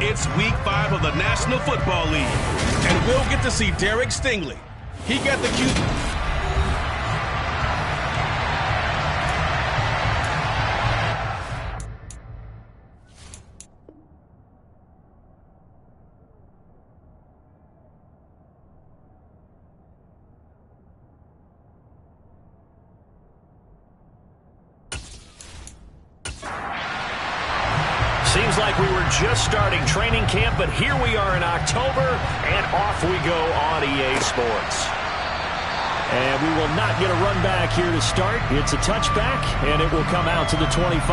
It's Week 5 of the National Football League, and we'll get to see Derek Stingley. He got the cue. Seems like we were just starting training camp, but here we are in October, and off we go on EA Sports. And we will not get a run back here to start. It's a touchback, and it will come out to the 25.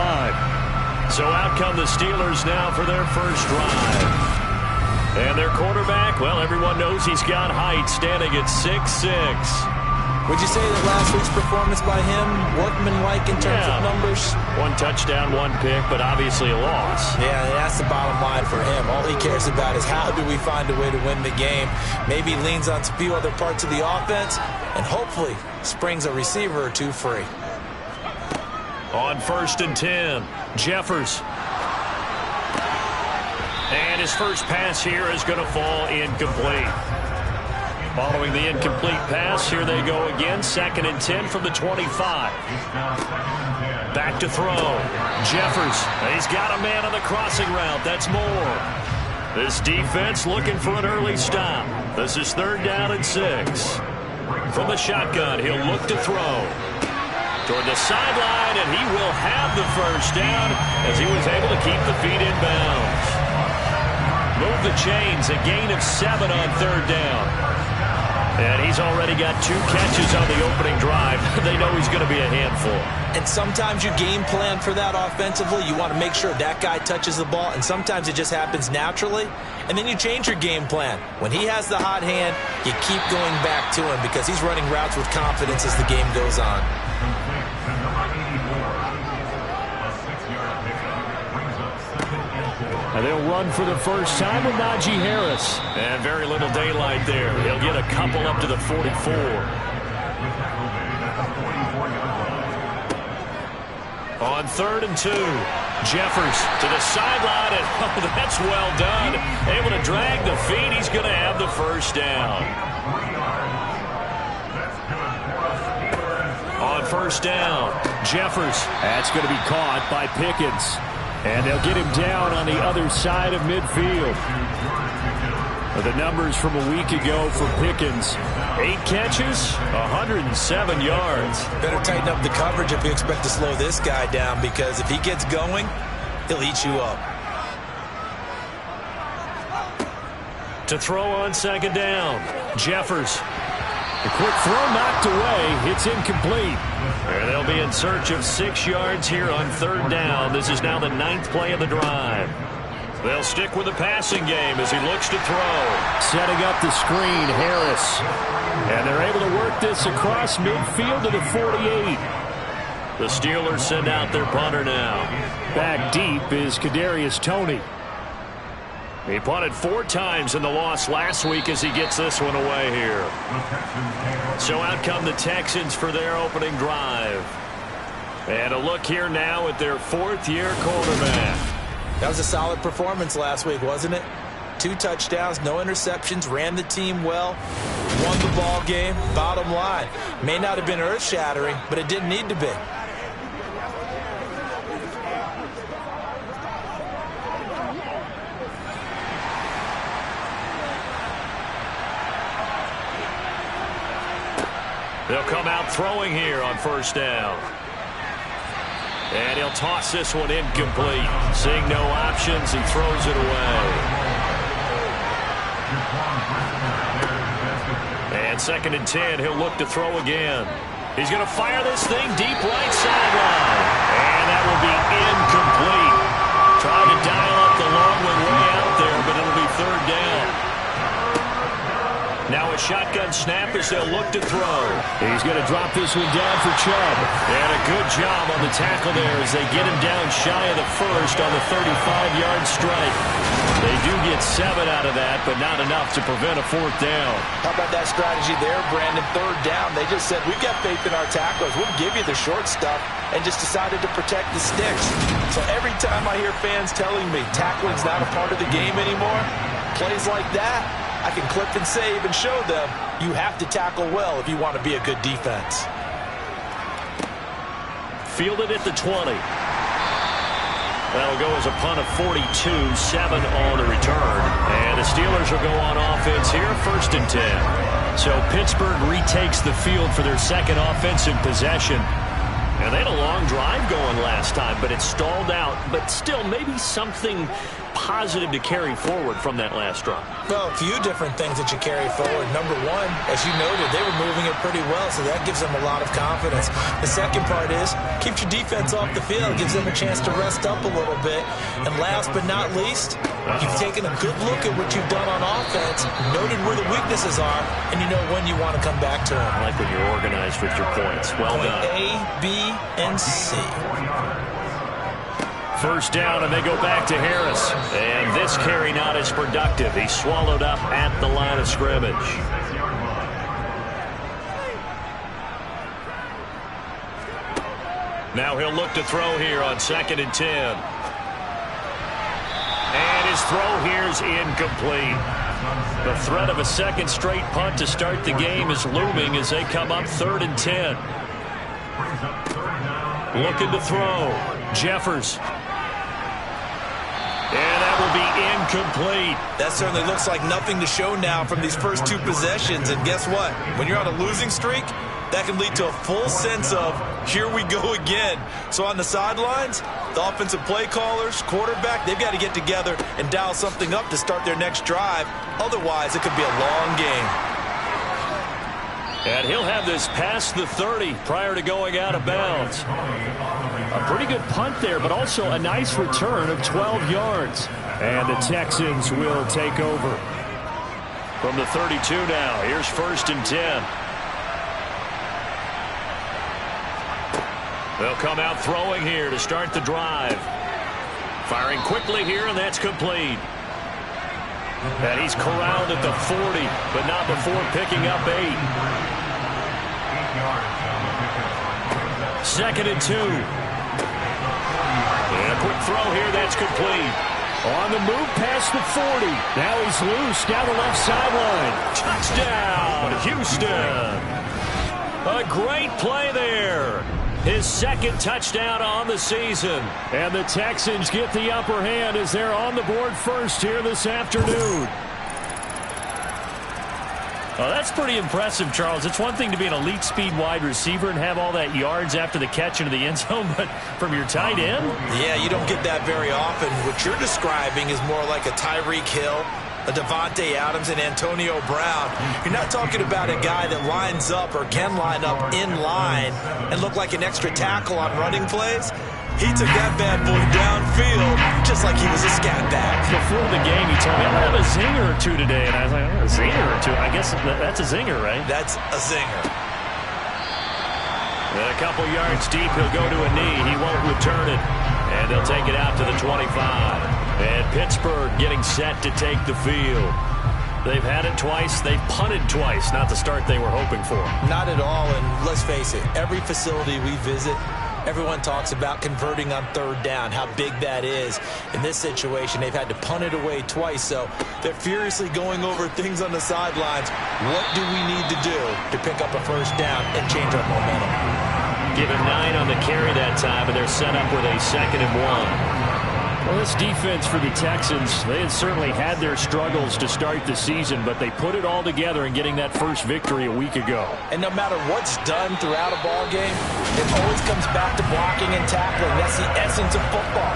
So out come the Steelers now for their first drive. And their quarterback, well, everyone knows he's got height, standing at 6'6". Would you say that last week's performance by him, workmanlike in terms of numbers? 1 touchdown, 1 pick, but obviously a loss. Yeah, that's the bottom line for him. All he cares about is how do we find a way to win the game. Maybe leans on a few other parts of the offense, and hopefully springs a receiver or two free. On 1st and 10, Jeffers. And his first pass here is going to fall incomplete. Following the incomplete pass, here they go again. 2nd and 10 from the 25. Back to throw. Jeffers. He's got a man on the crossing route. That's more. This defense looking for an early stop. This is 3rd down and 6. From the shotgun, he'll look to throw. Toward the sideline, and he will have the first down as he was able to keep the feet in bounds. Move the chains. A gain of 7 on 3rd down. And he's already got 2 catches on the opening drive. They know he's going to be a handful. And sometimes you game plan for that offensively. You want to make sure that guy touches the ball, and sometimes it just happens naturally. And then you change your game plan. When he has the hot hand, you keep going back to him because he's running routes with confidence as the game goes on. And they'll run for the first time with Najee Harris. And very little daylight there. He'll get a couple up to the 44. On 3rd and 2, Jeffers to the sideline, and oh, that's well done. Able to drag the feet. He's going to have the first down. On 1st down, Jeffers. That's going to be caught by Pickens. And they'll get him down on the other side of midfield. The numbers from a week ago for Pickens. 8 catches, 107 yards. Better tighten up the coverage if you expect to slow this guy down, because if he gets going, he'll eat you up. To throw on 2nd down, Jeffers. The quick throw knocked away. It's incomplete. And they'll be in search of 6 yards here on 3rd down. This is now the 9th play of the drive. They'll stick with the passing game as he looks to throw. Setting up the screen, Harris. And they're able to work this across midfield to the 48. The Steelers send out their punter now. Back deep is Kadarius Toney. He punted 4 times in the loss last week as he gets this one away here. So out come the Texans for their opening drive. And a look here now at their 4th-year quarterback. That was a solid performance last week, wasn't it? 2 touchdowns, no interceptions, ran the team well, won the ball game. Bottom line, may not have been earth-shattering, but it didn't need to be. They'll come out throwing here on 1st down. And he'll toss this one incomplete. Seeing no options, he throws it away. And 2nd and 10, he'll look to throw again. He's going to fire this thing deep right sideline. And that will be incomplete. Trying to dial up the long one way out there, but it'll be 3rd down. Now a shotgun snap as they'll look to throw. He's going to drop this one down for Chubb. And a good job on the tackle there as they get him down shy of the first on the 35-yard strike. They do get 7 out of that, but not enough to prevent a 4th down. How about that strategy there, Brandon? 3rd down. They just said, we've got faith in our tacklers. We'll give you the short stuff, and just decided to protect the sticks. So every time I hear fans telling me tackling's not a part of the game anymore, plays like that, I can clip and save and show them you have to tackle well if you want to be a good defense. Fielded at the 20. That'll go as a punt of 42, 7 on the return. And the Steelers will go on offense here, 1st and 10. So Pittsburgh retakes the field for their 2nd offensive possession. And they had a long drive going last time, but it stalled out. But still, maybe something positive to carry forward from that last drive. Well, a few different things that you carry forward. Number one, as you noted, they were moving it pretty well, so that gives them a lot of confidence. The second part is, keeps your defense off the field, gives them a chance to rest up a little bit. And last but not least, you've taken a good look at what you've done on offense, noted where the weaknesses are, and you know when you want to come back to them. I like when you're organized with your points. Well done. A, B, and C. 1st down, and they go back to Harris. And this carry not as productive. He's swallowed up at the line of scrimmage. Now he'll look to throw here on 2nd and 10. And his throw here is incomplete. The threat of a 2nd straight punt to start the game is looming as they come up 3rd and 10. Looking to throw. Jeffers. And that will be incomplete. That certainly looks like nothing to show now from these first 2 possessions. And guess what? When you're on a losing streak, that can lead to a full sense of, here we go again. So on the sidelines, the offensive play callers, quarterback, they've got to get together and dial something up to start their next drive. Otherwise, it could be a long game. And he'll have this past the 30 prior to going out of bounds. A pretty good punt there, but also a nice return of 12 yards. And the Texans will take over. From the 32 now, here's 1st and 10. They'll come out throwing here to start the drive. Firing quickly here, and that's complete. And he's corralled at the 40, but not before picking up 8. 2nd and 2. And a quick throw here, that's complete. On the move past the 40. Now he's loose down the left sideline. Touchdown, Houston. A great play there. His 2nd touchdown on the season. And the Texans get the upper hand as they're on the board first here this afternoon. Well, that's pretty impressive, Charles. It's one thing to be an elite speed wide receiver and have all that yards after the catch into the end zone, but from your tight end? Yeah, you don't get that very often. What you're describing is more like a Tyreek Hill, a Devontae Adams, and Antonio Brown. You're not talking about a guy that lines up or can line up in line and look like an extra tackle on running plays. He took that bad boy downfield just like he was a scat back. Before the game, he told me, I'm going to have a zinger or two today. And I was like, a zinger or two? I guess that's a zinger, right? That's a zinger. Then a couple yards deep, he'll go to a knee. He won't return it. And they'll take it out to the 25. And Pittsburgh getting set to take the field. They've had it twice. They've punted twice. Not the start they were hoping for. Not at all. And let's face it, every facility we visit, everyone talks about converting on 3rd down, how big that is. In this situation, they've had to punt it away twice, so they're furiously going over things on the sidelines. What do we need to do to pick up a 1st down and change our momentum? Give him 9 on the carry that time, and they're set up with a 2nd and 1. Well, this defense for the Texans, they had certainly had their struggles to start the season, but they put it all together in getting that first victory a week ago. And no matter what's done throughout a ball game, it always comes back to blocking and tackling. That's the essence of football.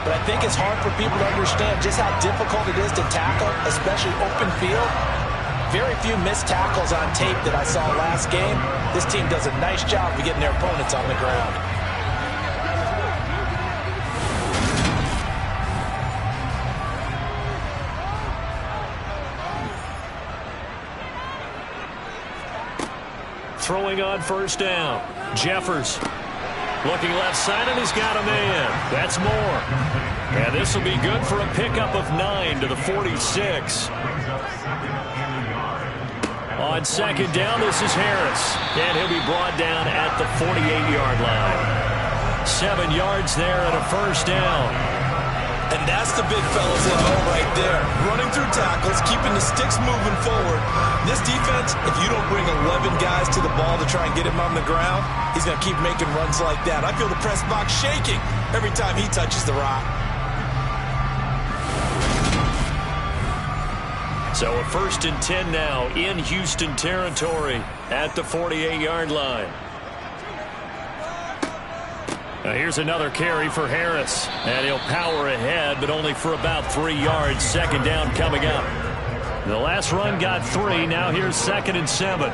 But I think it's hard for people to understand just how difficult it is to tackle, especially open field. Very few missed tackles on tape that I saw last game. This team does a nice job of getting their opponents on the ground. throwing on first down. Jeffers looking left side, and he's got a man. That's Moore. And this will be good for a pickup of 9 to the 46. On second down, this is Harris. And he'll be brought down at the 48-yard line. 7 yards there and a first down. And that's the big fellas at home right there. Running through tackles, keeping the sticks moving forward. This defense, if you don't bring 11 guys to the ball to try and get him on the ground, he's going to keep making runs like that. I feel the press box shaking every time he touches the rock. So a 1st and 10 now in Houston territory at the 48-yard line. Now here's another carry for Harris. And he'll power ahead, but only for about 3 yards. Second down coming up. The last run got 3. Now here's 2nd and 7.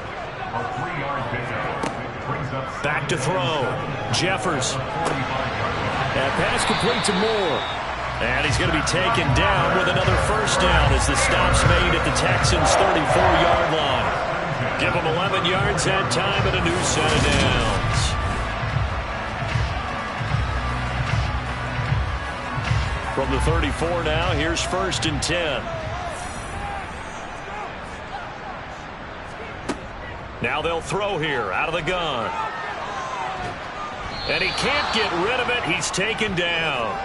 Back to throw. Jeffers. And pass complete to Moore. And he's going to be taken down with another first down as the stop's made at the Texans' 34-yard line. Give them 11 yards that time and a new set of downs. From the 34 now, here's 1st and 10. Now they'll throw here out of the gun. And he can't get rid of it. He's taken down.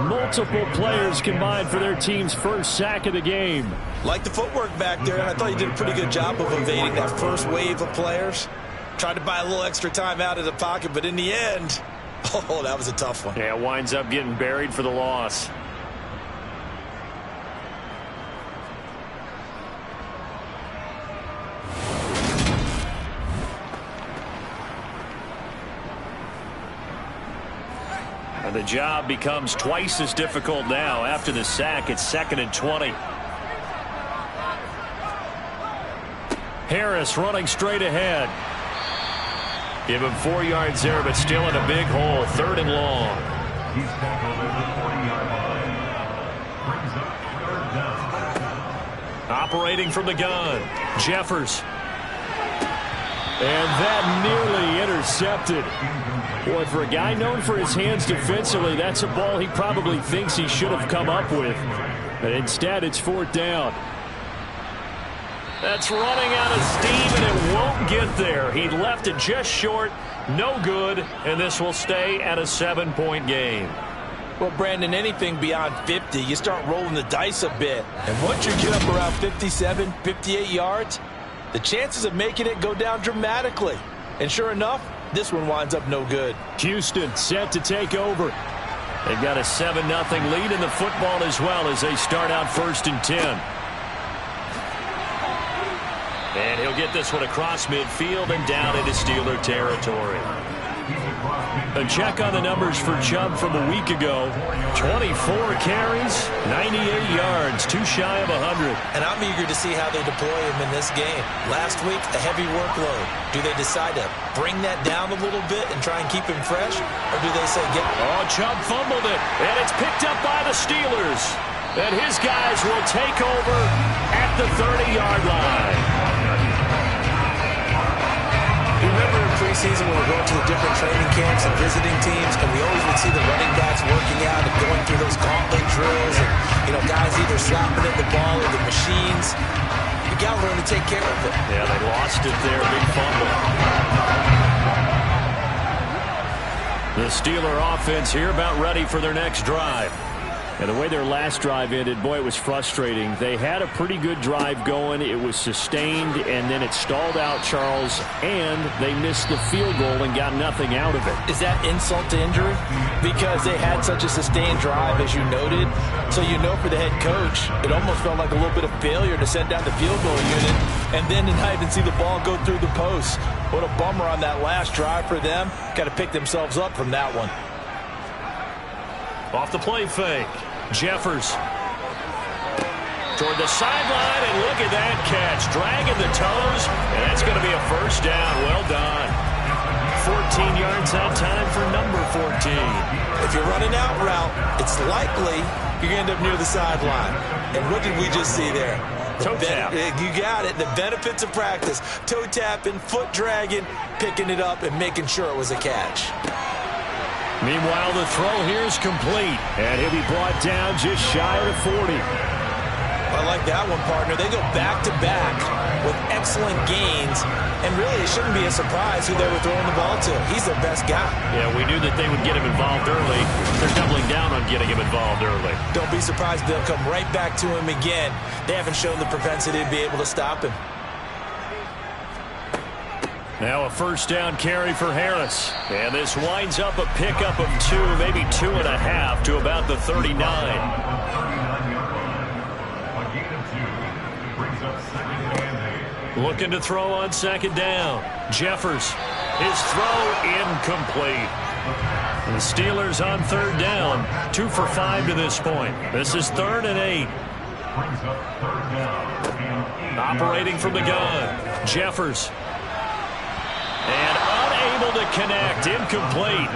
Multiple players combined for their team's first sack of the game. Like the footwork back there, and I thought he did a pretty good job of evading that first wave of players. Tried to buy a little extra time out of the pocket, but in the end, oh, that was a tough one. Yeah, winds up getting buried for the loss. And the job becomes twice as difficult now after the sack. It's 2nd and 20. Harris running straight ahead. Give him 4 yards there, but still in a big hole. 3rd and long. Operating from the gun. Jeffers. And that nearly intercepted. Boy, for a guy known for his hands defensively, that's a ball he probably thinks he should have come up with. But instead, it's 4th down. That's running out of steam, and it won't get there. He left it just short, no good, and this will stay at a 7-point game. Well, Brandon, anything beyond 50, you start rolling the dice a bit. And once you get up around 57, 58 yards, the chances of making it go down dramatically. And sure enough, this one winds up no good. Houston set to take over. They've got a 7-0 lead in the football as well as they start out 1st and 10. And he'll get this one across midfield and down into Steeler territory. A check on the numbers for Chubb from a week ago. 24 carries, 98 yards, too shy of 100. And I'm eager to see how they deploy him in this game. Last week, a heavy workload. Do they decide to bring that down a little bit and try and keep him fresh? Or do they say, Oh, Chubb fumbled it, and it's picked up by the Steelers. And his guys will take over at the 30-yard line. Remember in preseason when we're going to the different training camps and visiting teams, and we always would see the running backs working out and going through those gauntlet drills, and guys either slapping at the ball or the machines. You got to learn to take care of it. Yeah, they lost it there, big fumble. The Steeler offense here about ready for their next drive. And the way their last drive ended, boy, it was frustrating. They had a pretty good drive going. It was sustained, and then it stalled out, Charles, and they missed the field goal and got nothing out of it. Is that insult to injury? Because they had such a sustained drive, as you noted. So for the head coach, it almost felt like a little bit of failure to send down the field goal unit and then to not even see the ball go through the post. What a bummer on that last drive for them. Got to pick themselves up from that one. Off the play fake. Jeffers toward the sideline, and look at that catch. Dragging the toes, and that's going to be a first down. Well done. 14 yards that time for number 14. If you're running out route, it's likely you're going to end up near the sideline. And what did we just see there? Toe tap. You got it. The benefits of practice. Toe tapping, foot dragging, picking it up, and making sure it was a catch. Meanwhile, the throw here is complete, and he'll be brought down just shy of the 40. I like that one, partner. They go back-to-back with excellent gains, and really it shouldn't be a surprise who they were throwing the ball to. He's their best guy. Yeah, we knew that they would get him involved early. They're doubling down on getting him involved early. Don't be surprised they'll come right back to him again. They haven't shown the propensity to be able to stop him. Now a first down carry for Harris. And this winds up a pickup of 2, maybe 2.5 to about the 39. Looking to throw on second down. Jeffers. His throw incomplete. The Steelers on third down. 2 for 5 to this point. This is 3rd and 8. Operating from the gun. Jeffers. And unable to connect. Incomplete.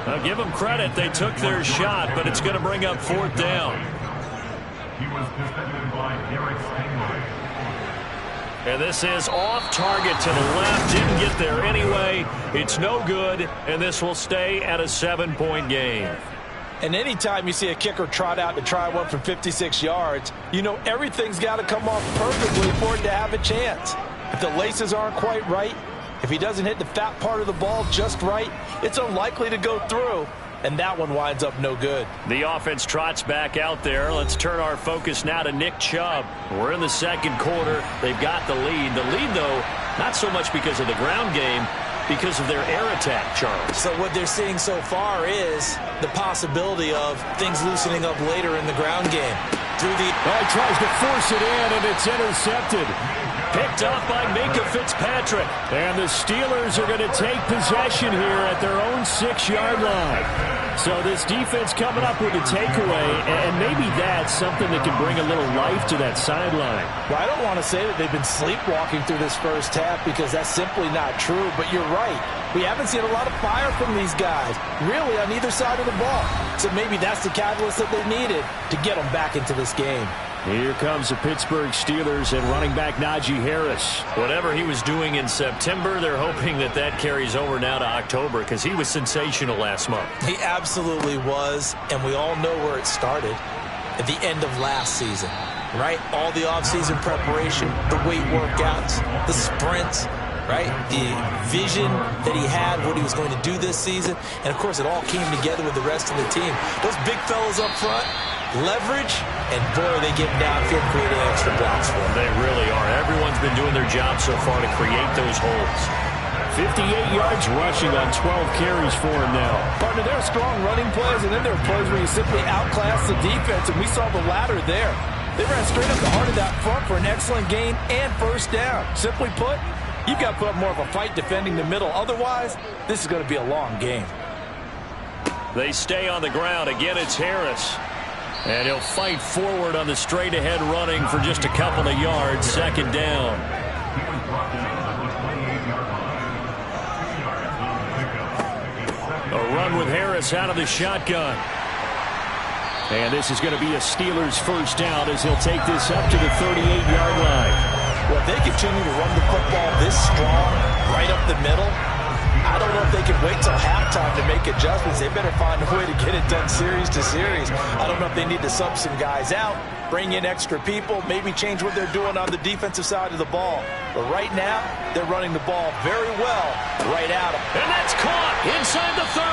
Now give them credit. They took their shot, but it's going to bring up 4th down. He was defended by Derek Stingley. And this is off target to the left. Didn't get there anyway. It's no good, and this will stay at a 7-point game. And anytime you see a kicker trot out to try one from 56 yards, you know everything's got to come off perfectly for it to have a chance. If the laces aren't quite right, if he doesn't hit the fat part of the ball just right, it's unlikely to go through. And that one winds up no good. The offense trots back out there. Let's turn our focus now to Nick Chubb. We're in the second quarter. They've got the lead. The lead, though, not so much because of the ground game, because of their air attack, Charles. So what they're seeing so far is the possibility of things loosening up later in the ground game. He tries to force it in, and it's intercepted. Picked up by Minka Fitzpatrick. And the Steelers are going to take possession here at their own 6-yard line. So this defense coming up with a takeaway, and maybe that's something that can bring a little life to that sideline. Well, I don't want to say that they've been sleepwalking through this first half because that's simply not true, but you're right. We haven't seen a lot of fire from these guys, really, on either side of the ball. So maybe that's the catalyst that they needed to get them back into this game. Here comes the Pittsburgh Steelers and running back Najee Harris. Whatever he was doing in September, they're hoping that that carries over now to October because he was sensational last month. He absolutely was, and we all know where it started at the end of last season, right? All the offseason preparation, the weight workouts, the sprints, right? The vision that he had, what he was going to do this season, and, of course, it all came together with the rest of the team. Those big fellas up front, leverage, and boy, they get downfield creating extra blocks for them. They really are. Everyone's been doing their job so far to create those holes. 58 yards rushing on 12 carries for him now. Partner, there are strong running plays, and then there are plays where you simply outclass the defense, and we saw the latter there. They ran straight up the heart of that front for an excellent gain and first down. Simply put, you've got to put up more of a fight defending the middle. Otherwise, this is going to be a long game. They stay on the ground. Again, it's Harris. And he'll fight forward on the straight-ahead running for just a couple of yards. Second down. A run with Harris out of the shotgun. And this is going to be a Steelers first down as he'll take this up to the 38-yard line. Well, if they continue to run the football this strong, right up the middle, I don't know if they can wait till halftime to make adjustments. They better find a way to get it done series to series. I don't know if they need to sub some guys out, bring in extra people, maybe change what they're doing on the defensive side of the ball. But right now, they're running the ball very well right at them. And that's caught inside the 30.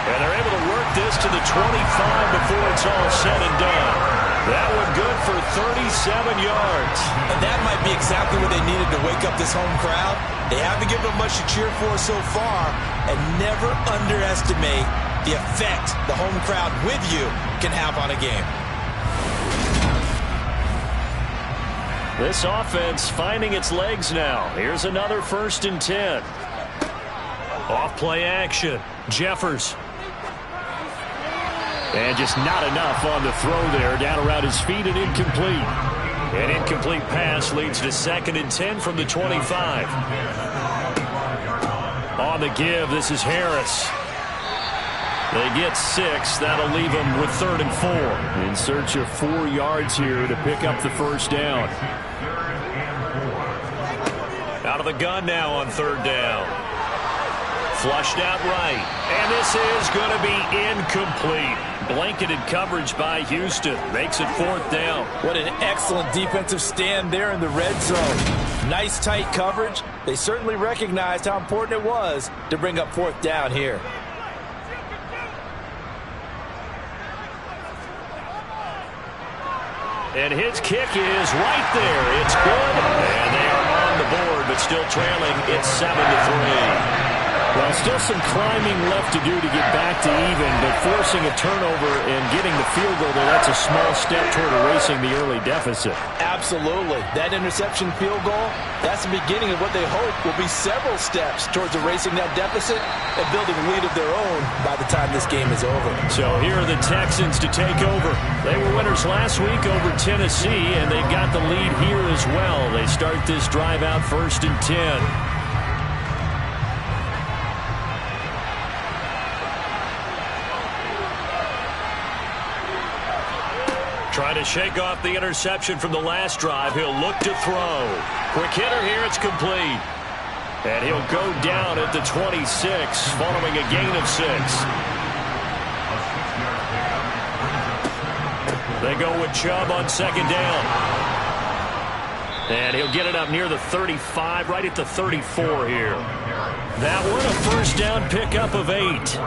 And they're able to work this to the 25 before it's all said and done. That one good for 37 yards. And that might be exactly what they needed to wake up this home crowd. They haven't given them much to cheer for so far, and never underestimate the effect the home crowd with you can have on a game. This offense finding its legs now. Here's another 1st and 10. Off play action. Jeffers. And just not enough on the throw there. Down around his feet and incomplete. An incomplete pass leads to 2nd and 10 from the 25. On the give, this is Harris. They get 6. That'll leave them with 3rd and 4. In search of 4 yards here to pick up the first down. Out of the gun now on 3rd down. Flushed out right. And this is going to be incomplete. Blanketed coverage by Houston. Makes it 4th down. What an excellent defensive stand there in the red zone. Nice tight coverage. They certainly recognized how important it was to bring up 4th down here. And his kick is right there. It's good. And they are on the board, but still trailing. It's 7-3. Well, still some climbing left to do to get back to even, but forcing a turnover and getting the field goal there, that's a small step toward erasing the early deficit. Absolutely. That interception field goal, that's the beginning of what they hope will be several steps towards erasing that deficit and building a lead of their own by the time this game is over. So here are the Texans to take over. They were winners last week over Tennessee, and they've got the lead here as well. They start this drive out 1st and 10. Trying to shake off the interception from the last drive. He'll look to throw. Quick hitter here. It's complete. And he'll go down at the 26 following a gain of 6. They go with Chubb on 2nd down. And he'll get it up near the 35, right at the 34 here. That one a first down pickup of 8.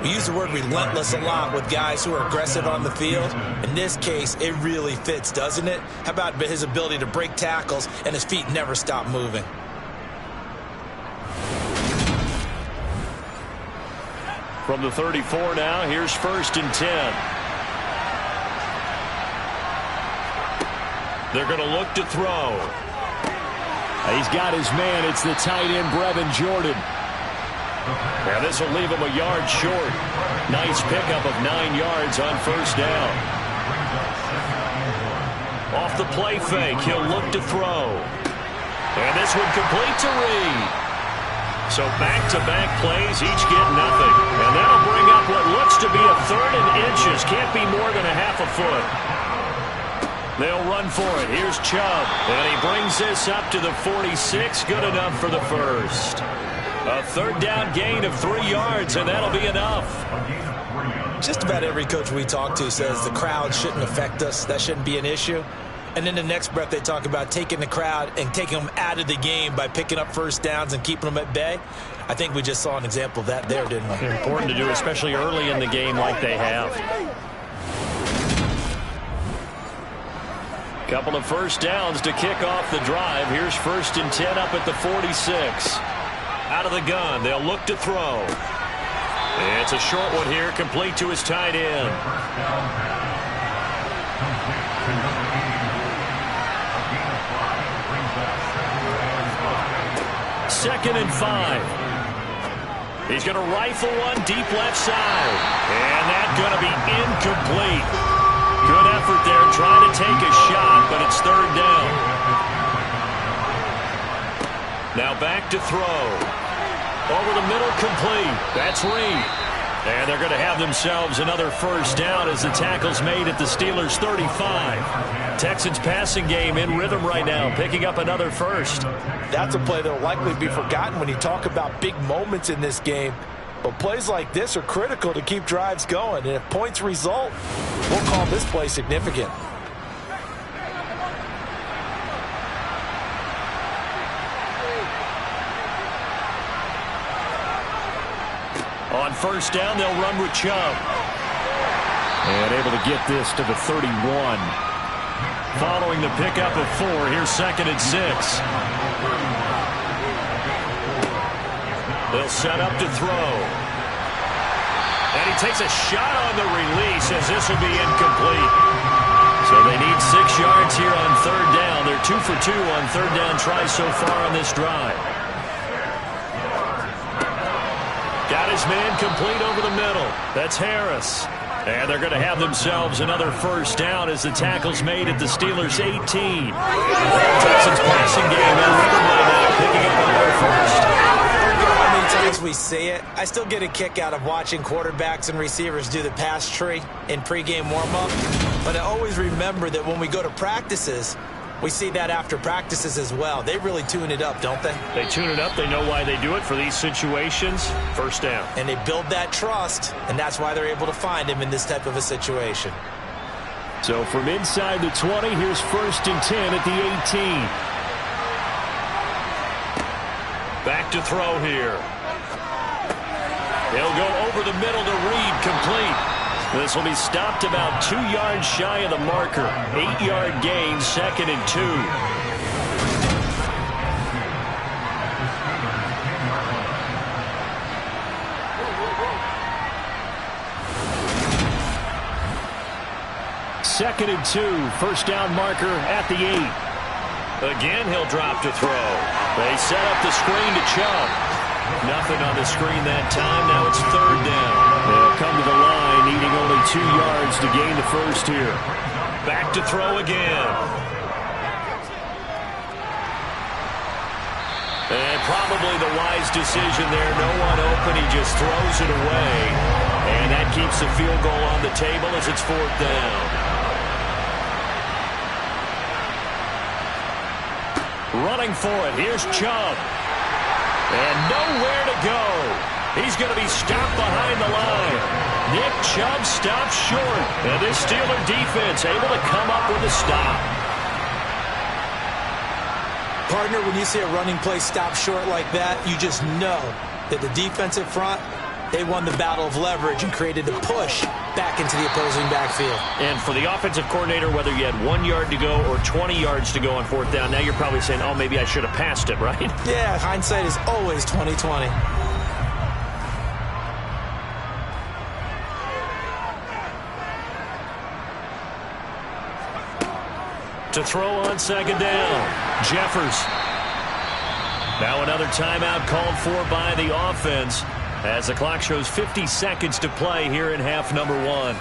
We use the word relentless a lot with guys who are aggressive on the field. In this case, it really fits, doesn't it? How about his ability to break tackles and his feet never stop moving? From the 34 now, here's 1st and 10. They're going to look to throw. He's got his man. It's the tight end, Brevin Jordan. And this will leave him a yard short. Nice pickup of 9 yards on 1st down. Off the play fake, he'll look to throw. And this one complete to Reed. So back-to-back plays, each get nothing. And that'll bring up what looks to be a 3rd and inches. Can't be more than a half a foot. They'll run for it. Here's Chubb. And he brings this up to the 46. Good enough for the first. A 3rd down gain of 3 yards, and that'll be enough. Just about every coach we talk to says the crowd shouldn't affect us. That shouldn't be an issue. And in the next breath, they talk about taking the crowd and taking them out of the game by picking up first downs and keeping them at bay. I think we just saw an example of that there, didn't we? Important to do, especially early in the game like they have. Couple of first downs to kick off the drive. Here's 1st and 10 up at the 46. Out of the gun, they'll look to throw. It's a short one here, complete to his tight end. 2nd and 5. He's going to rifle one deep left side. And that's going to be incomplete. Good effort there trying to take a shot, but it's 3rd down. Now back to throw. Over the middle, complete. That's Reed. And they're going to have themselves another first down as the tackle's made at the Steelers' 35. Texans passing game in rhythm right now, picking up another first. That's a play that will likely be forgotten when you talk about big moments in this game. But plays like this are critical to keep drives going. And if points result, we'll call this play significant. On first down, they'll run with Chubb. And able to get this to the 31. Following the pickup of 4, here's 2nd and 6. They'll set up to throw. And he takes a shot on the release as this will be incomplete. So they need 6 yards here on 3rd down. They're 2 for 2 on 3rd down tries so far on this drive. Got his man complete over the middle. That's Harris. And they're going to have themselves another first down as the tackle's made at the Steelers' 18. Texans passing game in rhythm right now, picking up another first. How many times we see it, I still get a kick out of watching quarterbacks and receivers do the pass tree in pregame warm-up. But I always remember that when we go to practices, we see that after practices as well. They really tune it up, don't they? They tune it up. They know why they do it for these situations. First down. And they build that trust, and that's why they're able to find him in this type of a situation. So from inside the 20, here's 1st and 10 at the 18. Back to throw here. He'll go over the middle to Reed, complete. This will be stopped about 2 yards shy of the marker. 8-yard gain, 2nd and 2. Second and 2, 1st down marker at the 8. Again, he'll drop to throw. They set up the screen to Chubb. Nothing on the screen that time. Now it's 3rd down. They'll come to the line, needing only 2 yards to gain the first here. Back to throw again. And probably the wise decision there. No one open. He just throws it away. And that keeps the field goal on the table as it's 4th down. Running for it. Here's Chubb. And nowhere to go. He's going to be stopped behind the line. Nick Chubb stops short. And this Steeler defense able to come up with a stop. Partner, when you see a running play stop short like that, you just know that the defensive front, they won the battle of leverage and created a push back into the opposing backfield. And for the offensive coordinator, whether you had 1 yard to go or 20 yards to go on 4th down, now you're probably saying, oh, maybe I should have passed it, right? Yeah, hindsight is always 20/20. To throw on 2nd down, Jeffers. Now another timeout called for by the offense as the clock shows 50 seconds to play here in half number 1.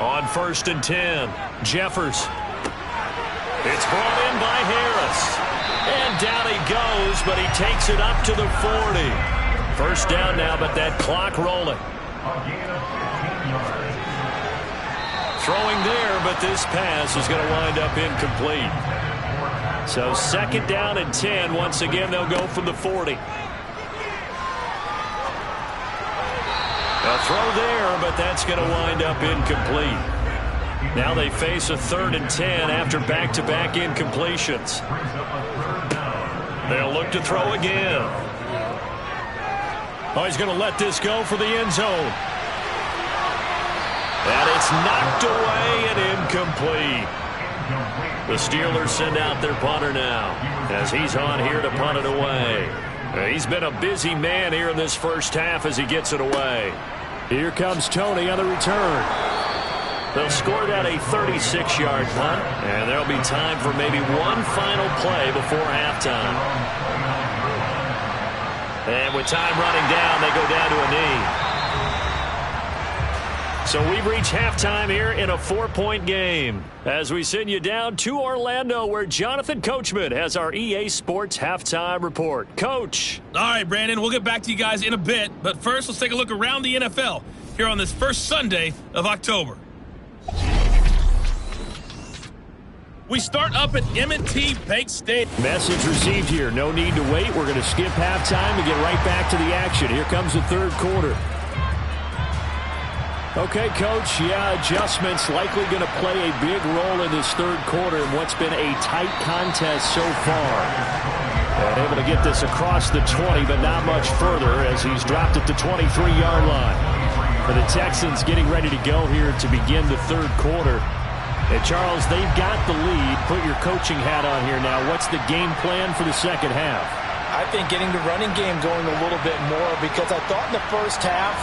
On 1st and 10, Jeffers. It's brought in by Harris. And down he goes, but he takes it up to the 40. 1st down now, but that clock rolling. Throwing there, but this pass is going to wind up incomplete. So 2nd down and 10. Once again, they'll go from the 40. A throw there, but that's going to wind up incomplete. Now they face a 3rd and 10 after back-to-back incompletions. They'll look to throw again. Oh, he's going to let this go for the end zone. And it's knocked away and incomplete. The Steelers send out their punter now as he's on here to punt it away. He's been a busy man here in this first half as he gets it away. Here comes Tony on the return. They'll score that a 36-yard punt, and there'll be time for maybe one final play before halftime. And with time running down, they go down to a knee. So we've reached halftime here in a 4-point game as we send you down to Orlando where Jonathan Coachman has our EA Sports halftime report. Coach. All right, Brandon, we'll get back to you guys in a bit. But first, let's take a look around the NFL here on this first Sunday of October. We start up at M&T Bank Stadium. Message received here. No need to wait. We're going to skip halftime and get right back to the action. Here comes the 3rd quarter. Okay, Coach, adjustments likely going to play a big role in this 3rd quarter in what's been a tight contest so far. And able to get this across the 20, but not much further as he's dropped at the 23-yard line. For the Texans getting ready to go here to begin the 3rd quarter. And, Charles, they've got the lead. Put your coaching hat on here now. What's the game plan for the second half? I think getting the running game going a little bit more because I thought in the first half,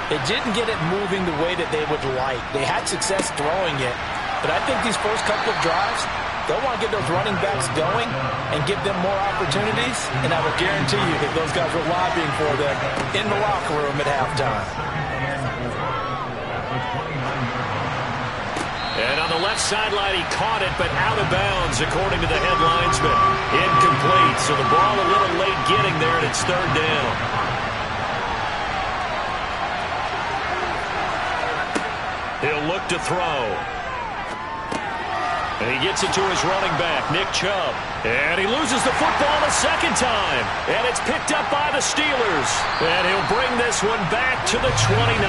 they didn't get it moving the way that they would like. They had success throwing it. But I think these first couple of drives, they'll want to get those running backs going and give them more opportunities. And I will guarantee you that those guys were lobbying for them in the locker room at halftime. And on the left sideline, he caught it, but out of bounds, according to the head linesman. Incomplete, so the ball a little late getting there, and it's third down. He'll look to throw. And he gets it to his running back, Nick Chubb. And he loses the football a second time. And it's picked up by the Steelers. And he'll bring this one back to the 29.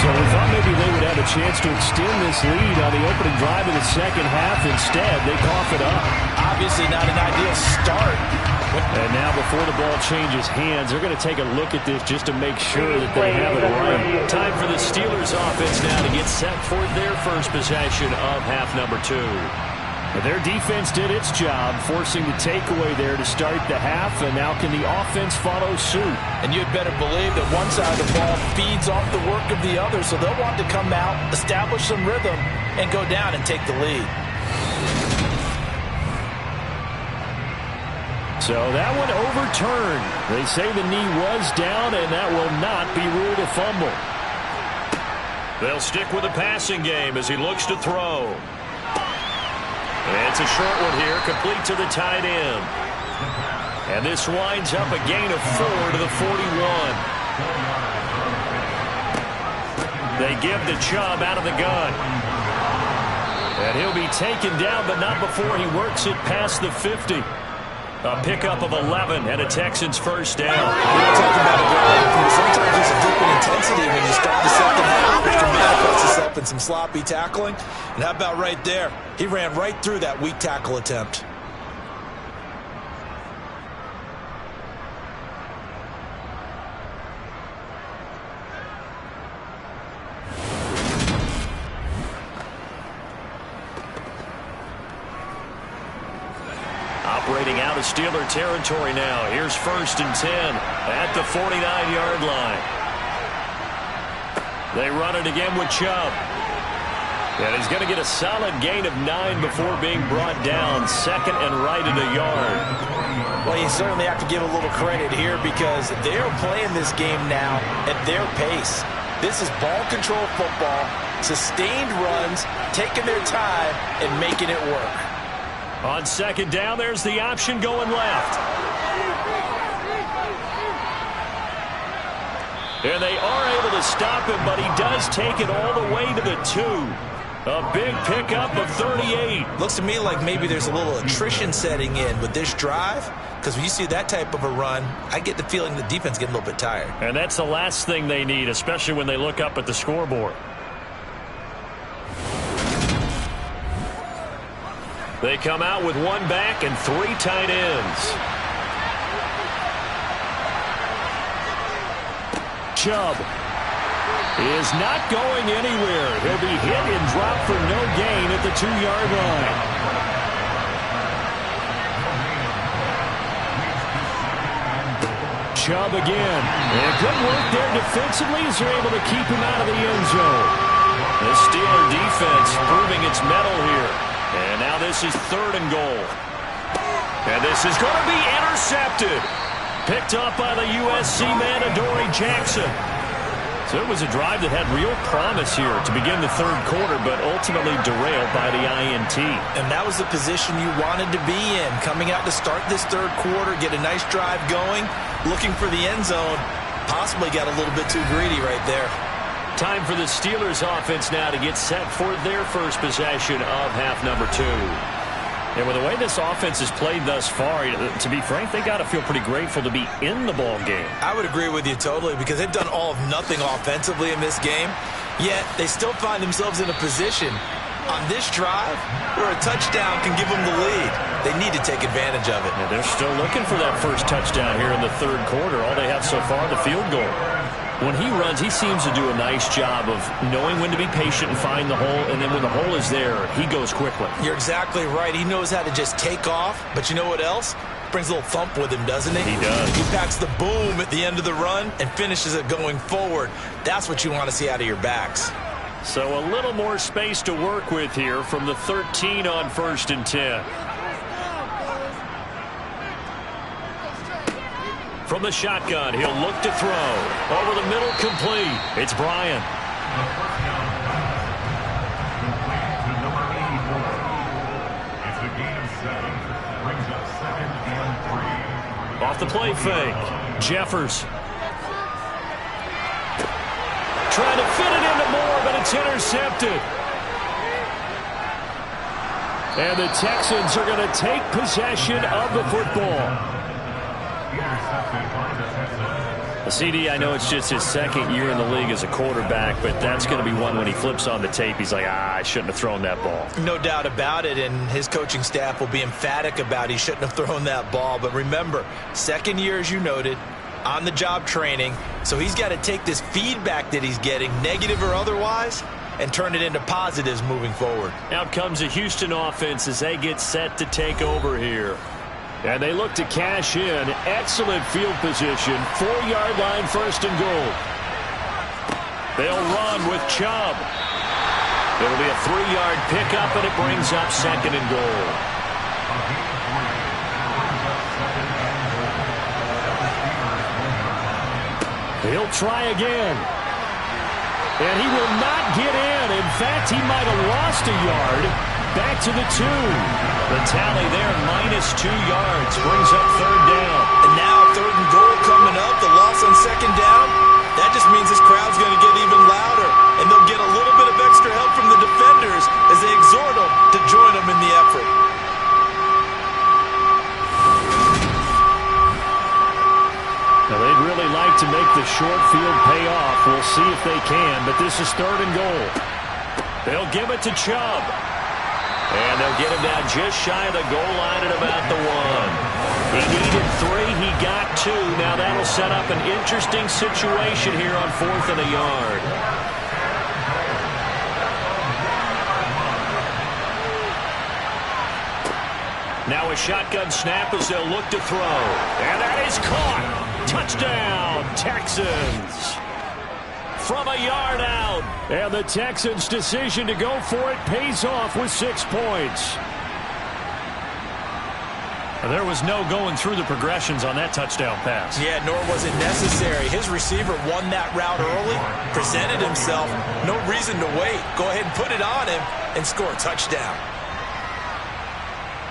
So we thought maybe they would have a chance to extend this lead on the opening drive of the second half. Instead, they cough it up. Obviously not an ideal start. And now before the ball changes hands, they're going to take a look at this just to make sure that they have it right. Time for the Steelers offense now to get set for their first possession of half number 2. But their defense did its job, forcing the takeaway there to start the half, and now can the offense follow suit? And you'd better believe that one side of the ball feeds off the work of the other, so they'll want to come out, establish some rhythm, and go down and take the lead. So that one overturned. They say the knee was down, and that will not be ruled a fumble. They'll stick with the passing game as he looks to throw. It's a short one here, complete to the tight end. And this winds up a gain of 4 to the 41. They give the Chubb out of the gun. And he'll be taken down, but not before he works it past the 50. A pickup of 11 and a Texans first down. Talking about a guy, sometimes there's a dip in intensity when you start the second half, which can manifest itself in some sloppy tackling. And how about right there? He ran right through that weak tackle attempt. Operating out of Steeler territory now. Here's 1st and 10 at the 49-yard line. They run it again with Chubb. And he's going to get a solid gain of 9 before being brought down. Second and right at a yard. Well, you certainly have to give a little credit here because they're playing this game now at their pace. This is ball control football, sustained runs, taking their time, and making it work. On second down, there's the option going left. And they are able to stop him, but he does take it all the way to the 2. A big pickup of 38. Looks to me like maybe there's a little attrition setting in with this drive, because when you see that type of a run, I get the feeling the defense getting a little bit tired. And that's the last thing they need, especially when they look up at the scoreboard. They come out with 1 back and 3 tight ends. Chubb is not going anywhere. He'll be hit and dropped for no gain at the 2-yard line. Chubb again. And good work there defensively as they're able to keep him out of the end zone. The Steeler defense proving its mettle here. And now this is 3rd and goal. And this is going to be intercepted. Picked up by the USC man, Adoree Jackson. So it was a drive that had real promise here to begin the 3rd quarter, but ultimately derailed by the INT. And that was the position you wanted to be in. Coming out to start this 3rd quarter, get a nice drive going, looking for the end zone. Possibly got a little bit too greedy right there. Time for the Steelers offense now to get set for their first possession of half number 2. And with the way this offense has played thus far, to be frank, they got to feel pretty grateful to be in the ball game. I would agree with you totally because they've done all of nothing offensively in this game, yet they still find themselves in a position on this drive where a touchdown can give them the lead. They need to take advantage of it. Yeah, they're still looking for that first touchdown here in the 3rd quarter. All they have so far, the field goal. When he runs, he seems to do a nice job of knowing when to be patient and find the hole, and then when the hole is there, he goes quickly. You're exactly right. He knows how to just take off, but you know what else? Brings a little thump with him, doesn't he? He does. He packs the boom at the end of the run and finishes it going forward. That's what you want to see out of your backs. So a little more space to work with here from the 13 on 1st and 10. From the shotgun, he'll look to throw. Over the middle, complete. It's Bryant. The first down pass, complete to number 84. It's a gain of 7. Brings up 2nd and 3. Off the play fake. Jeffers. Trying to fit it into Moore, but it's intercepted. And the Texans are going to take possession of the football. CD, I know it's just his 2nd year in the league as a quarterback, but that's going to be one when he flips on the tape, he's like, I shouldn't have thrown that ball. No doubt about it, and his coaching staff will be emphatic about he shouldn't have thrown that ball. But remember, 2nd year, as you noted, on-the-job training, so he's got to take this feedback that he's getting, negative or otherwise, and turn it into positives moving forward. Out comes the Houston offense as they get set to take over here. And they look to cash in. Excellent field position. 4-yard line, 1st and goal. They'll run with Chubb. It'll be a 3-yard pickup, and it brings up 2nd and goal. He'll try again. And he will not get in. In fact, he might have lost a yard. Back to the 2. The tally there, -2 yards, brings up 3rd down. And now 3rd and goal coming up. The loss on 2nd down. That just means this crowd's going to get even louder. And they'll get a little bit of extra help from the defenders as they exhort them to join them in the effort. Now, they'd really like to make the short field pay off. We'll see if they can, but this is 3rd and goal. They'll give it to Chubb. And they'll get him down just shy of the goal line at about the 1. He needed 3. He got 2. Now that'll set up an interesting situation here on 4th and a yard. Now a shotgun snap as they'll look to throw. And that is caught. Touchdown, Texans. From a yard out. And the Texans' decision to go for it pays off with 6 points. There was no going through the progressions on that touchdown pass. Yeah, nor was it necessary. His receiver won that route early, presented himself. No reason to wait. Go ahead and put it on him and score a touchdown.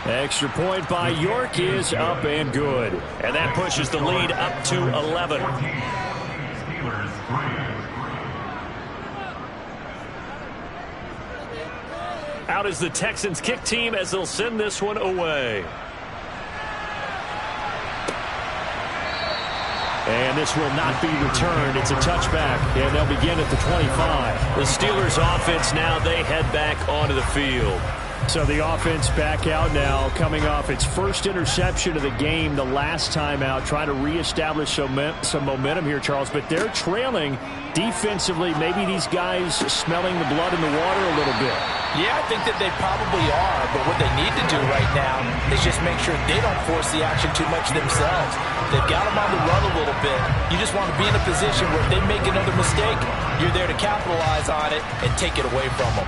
Extra point by York is up and good. And that pushes the lead up to 11. Steelers 3. Out is the Texans kick team as they'll send this one away. And this will not be returned. It's a touchback, and they'll begin at the 25. The Steelers offense now, they head back onto the field. So the offense back out now, coming off its first interception of the game the last time out, trying to reestablish some momentum here, Charles. But they're trailing defensively. Maybe these guys smelling the blood in the water a little bit. Yeah, I think that they probably are, but what they need to do right now is just make sure they don't force the action too much themselves. They've got them on the run a little bit. You just want to be in a position where if they make another mistake, you're there to capitalize on it and take it away from them.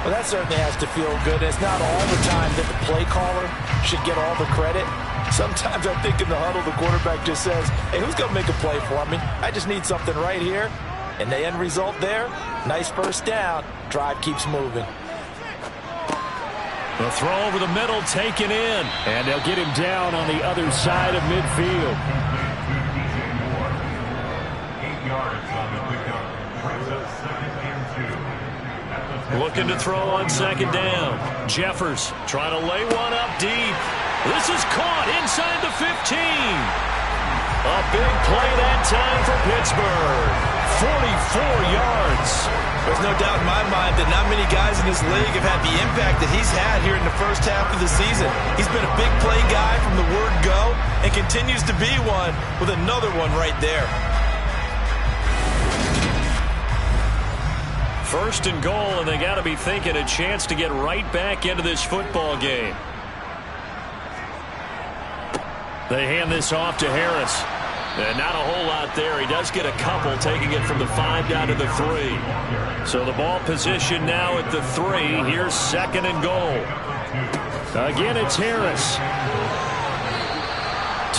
Well, that certainly has to feel good. It's not all the time that the play caller should get all the credit. Sometimes I think in the huddle, the quarterback just says, hey, who's going to make a play for me? I just need something right here. And the end result there, nice first down. Drive keeps moving. The throw over the middle, taken in. And they'll get him down on the other side of midfield. 8 yards on the pickup. Brings up 2nd and 2. Looking to throw on 2nd down. Jeffers trying to lay one up deep. This is caught inside the 15. A big play that time for Pittsburgh. 44 yards. There's no doubt in my mind that not many guys in this league have had the impact that he's had here in the first half of the season. He's been a big play guy from the word go and continues to be one with another one right there. 1st and goal, and they got to be thinking a chance to get right back into this football game. They hand this off to Harris. And not a whole lot there. He does get a couple, taking it from the 5 down to the 3. So the ball position now at the 3. Here's 2nd and goal. Again, it's Harris.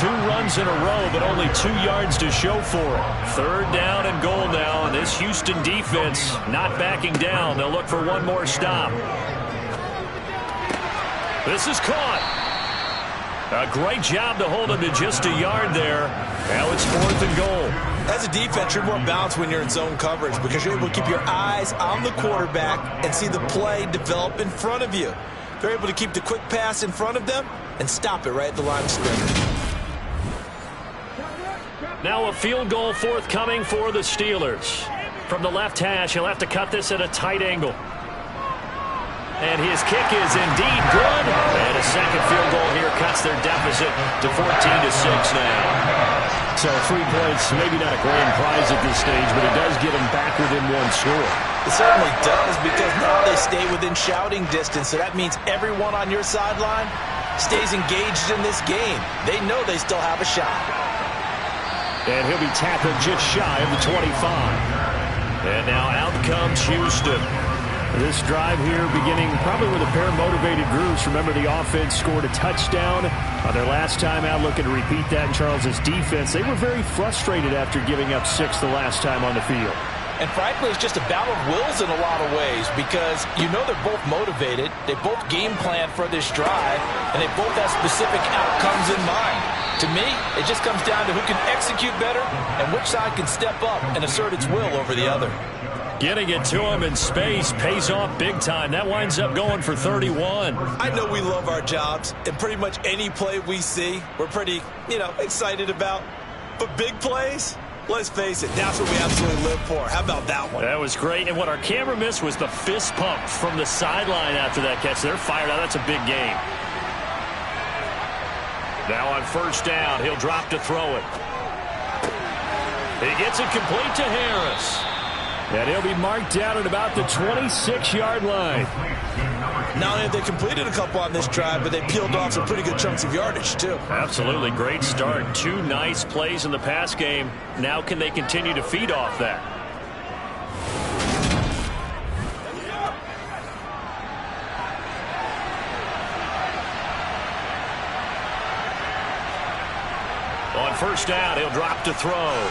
2 runs in a row, but only 2 yards to show for it. 3rd down and goal now, and this Houston defense not backing down. They'll look for one more stop. This is caught. A great job to hold him to just a yard there. Now it's 4th and goal. As a defense, you're more balanced when you're in zone coverage because you're able to keep your eyes on the quarterback and see the play develop in front of you. They're able to keep the quick pass in front of them and stop it right at the line of scrimmage. Now a field goal forthcoming for the Steelers. From the left hash, he'll have to cut this at a tight angle. And his kick is indeed good. And a second field goal here cuts their deficit to 14-6 now. So 3 points, maybe not a grand prize at this stage, but it does get them back within 1 score. It certainly does, because now they stay within shouting distance, so that means everyone on your sideline stays engaged in this game. They know they still have a shot. And he'll be tackled just shy of the 25. And now out comes Houston. This drive here beginning probably with a pair of motivated groups. Remember, the offense scored a touchdown on their last time out, looking to repeat that in Charles's defense. They were very frustrated after giving up 6 the last time on the field. And frankly, it's just a battle of wills in a lot of ways because you know they're both motivated, they both game plan for this drive, and they both have specific outcomes in mind. To me, it just comes down to who can execute better and which side can step up and assert its will over the other. Getting it to him in space pays off big time. That winds up going for 31. I know we love our jobs, and pretty much any play we see, we're pretty, excited about. But big plays, let's face it, that's what we absolutely live for. How about that one? That was great. And what our camera missed was the fist pump from the sideline after that catch. They're fired out. That's a big game. Now on 1st down, he'll drop to throw it. He gets it complete to Harris. And he'll be marked down at about the 26-yard line. Not only have they completed a couple on this drive, but they peeled off some pretty good chunks of yardage, too. Absolutely. Great start. 2 nice plays in the pass game. Now can they continue to feed off that? On 1st down, he'll drop to throw.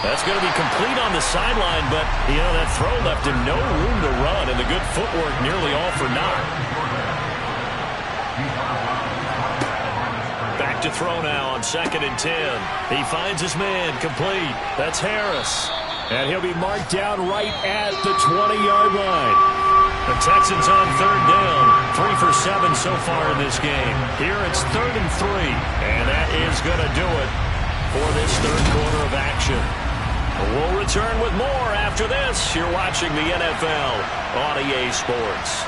That's going to be complete on the sideline, but, that throw left him no room to run, and the good footwork nearly all for naught. Back to throw now on 2nd and 10. He finds his man, complete. That's Harris. And he'll be marked down right at the 20-yard line. The Texans on 3rd down. 3 for 7 so far in this game. Here it's 3rd and 3, and that is going to do it for this 3rd quarter of action. We'll return with more after this. You're watching the NFL on EA Sports.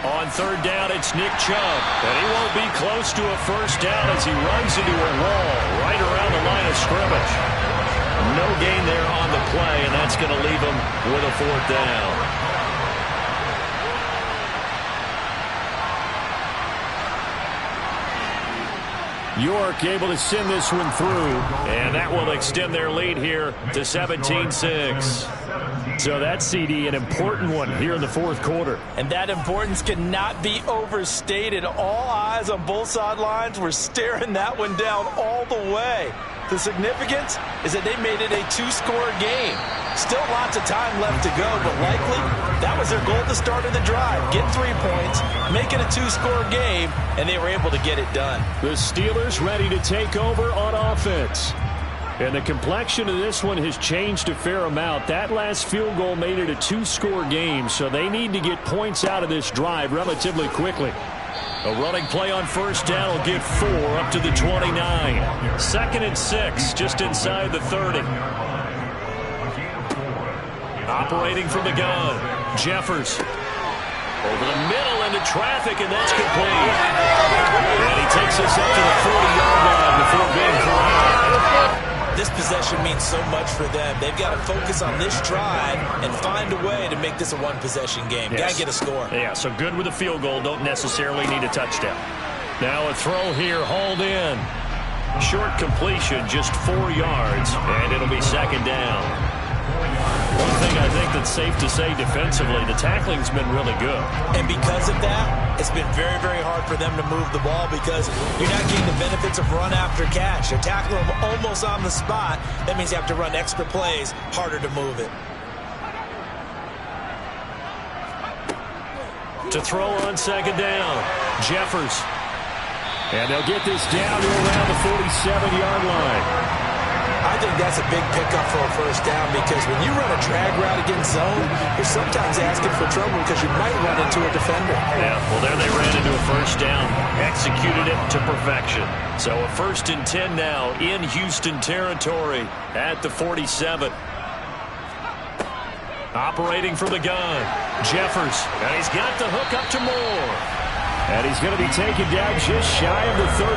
On 3rd down, it's Nick Chubb, and he won't be close to a 1st down as he runs into a wall right around the line of scrimmage. No gain there on the play, and that's going to leave him with a 4th down. York able to send this one through. And that will extend their lead here to 17-6. So that CD, an important one here in the 4th quarter. And that importance cannot be overstated. All eyes on both sidelines were staring that one down all the way. The significance is that they made it a 2-score game. Still lots of time left to go, but likely that was their goal at the start of the drive. Get 3 points, make it a 2-score game, and they were able to get it done. The Steelers ready to take over on offense. And the complexion of this one has changed a fair amount. That last field goal made it a 2-score game, so they need to get points out of this drive relatively quickly. A running play on 1st down will get 4 up to the 29. 2nd and 6, just inside the 30. Operating from the gun, Jeffers. Over the middle into traffic, and that's complete. And he takes us up to the 40-yard line before being corralled. This possession means so much for them. They've got to focus on this drive and find a way to make this a 1-possession game. Yes. Got to get a score. Yeah, so good with a field goal. Don't necessarily need a touchdown. Now a throw here, hauled in. Short completion, just 4 yards, and it'll be 2nd down. One thing I think that's safe to say defensively, the tackling's been really good. And because of that, it's been very, very hard for them to move the ball because you're not getting the benefits of run after catch. They're tackling them almost on the spot. That means you have to run extra plays, harder to move it. To throw on second down, Jeffers. And they'll get this down to around the 47-yard line. I think that's a big pickup for a first down because when you run a drag route against zone, you're sometimes asking for trouble because you might run into a defender. Yeah, well, there they ran into a first down. Executed it to perfection. So a 1st and 10 now in Houston territory at the 47. Operating from the gun, Jeffers. And he's got the hook up to Moore. And he's going to be taken down just shy of the 35.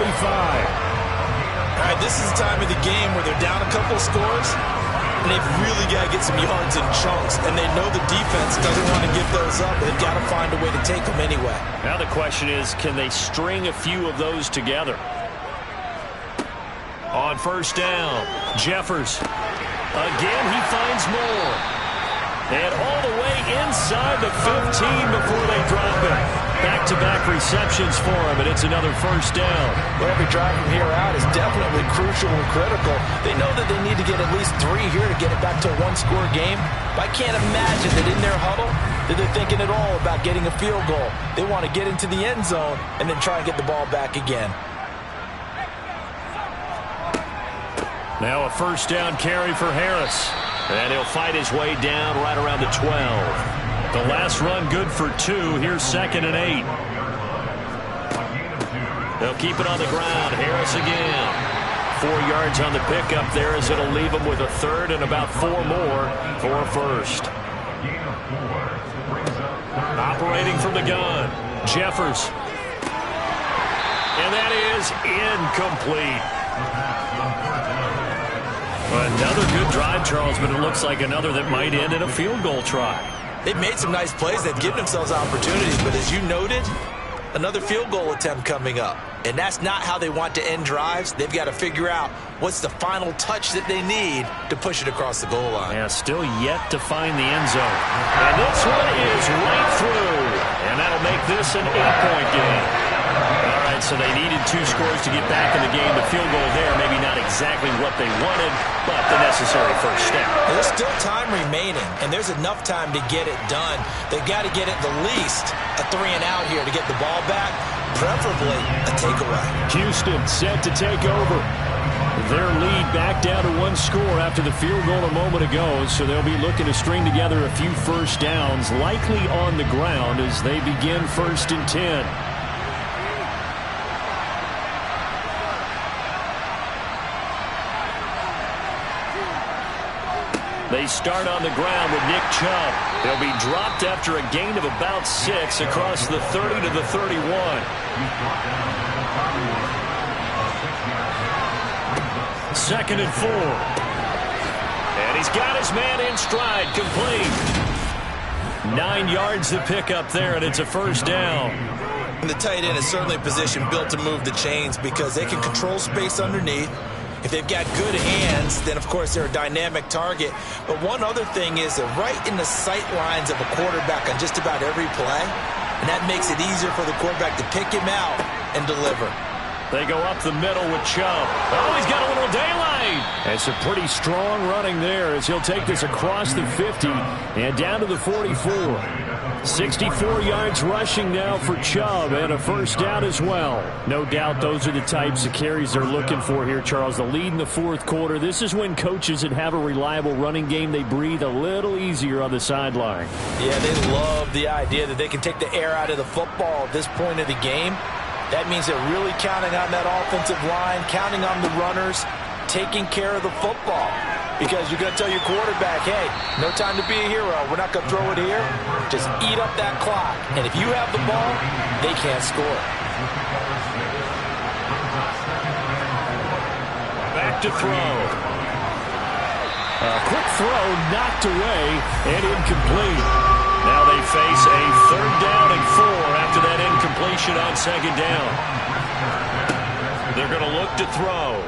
All right, this is the time of the game where they're down a couple of scores, and they've really got to get some yards in chunks, and they know the defense doesn't want to give those up. They've got to find a way to take them anyway. Now the question is, can they string a few of those together? On first down, Jeffers. Again, he finds Moore. And all the way inside the 15 before they drop it. Back-to-back receptions for him, and it's another first down. Well, every drive from here out is definitely crucial and critical. They know that they need to get at least 3 here to get it back to a one-score game. But I can't imagine that in their huddle that they're thinking at all about getting a field goal. They want to get into the end zone and then try and get the ball back again. Now a first down carry for Harris. And he'll fight his way down right around the 12. The last run good for 2. Here's 2nd and 8. They'll keep it on the ground. Harris again. 4 yards on the pickup there as it'll leave him with a 3rd and about 4 more for a first. Operating from the gun, Jeffers. And that is incomplete. Another good drive, Charles, but it looks like another that might end in a field goal try. They've made some nice plays. They've given themselves opportunities, but as you noted, another field goal attempt coming up. And that's not how they want to end drives. They've got to figure out what's the final touch that they need to push it across the goal line. Yeah, still yet to find the end zone. And this one is right through. And that'll make this an 8-point game. All right, so they needed 2 scores to get back in the game. The field goal there, maybe not exactly what they wanted, but the necessary first step. There's still time remaining, and there's enough time to get it done. They've got to get at the least a 3-and-out here to get the ball back, preferably a takeaway. Houston set to take over. Their lead back down to 1 score after the field goal a moment ago, so they'll be looking to string together a few first downs, likely on the ground as they begin 1st and 10. They start on the ground with Nick Chubb. They'll be dropped after a gain of about 6 across the 30 to the 31. 2nd and 4. And he's got his man in stride, complete. 9 yards to pick up there, and it's a first down. And the tight end is certainly a position built to move the chains because they can control space underneath. If they've got good hands, then, of course, they're a dynamic target. But one other thing is they're right in the sight lines of a quarterback on just about every play, and that makes it easier for the quarterback to pick him out and deliver. They go up the middle with Chubb. Oh, he's got a little daylight. And some pretty strong running there as he'll take this across the 50 and down to the 44. 64 yards rushing now for Chubb and a first down as well. No doubt those are the types of carries they're looking for here, Charles. The lead in the 4th quarter. This is when coaches that have a reliable running game, they breathe a little easier on the sideline. Yeah, they love the idea that they can take the air out of the football at this point of the game. That means they're really counting on that offensive line, counting on the runners, taking care of the football. Because you're going to tell your quarterback, hey, no time to be a hero. We're not going to throw it here. Just eat up that clock. And if you have the ball, they can't score. Back to throw. A quick throw knocked away and incomplete. Now they face a 3rd down and 4 after that incompletion on 2nd down. They're going to look to throw.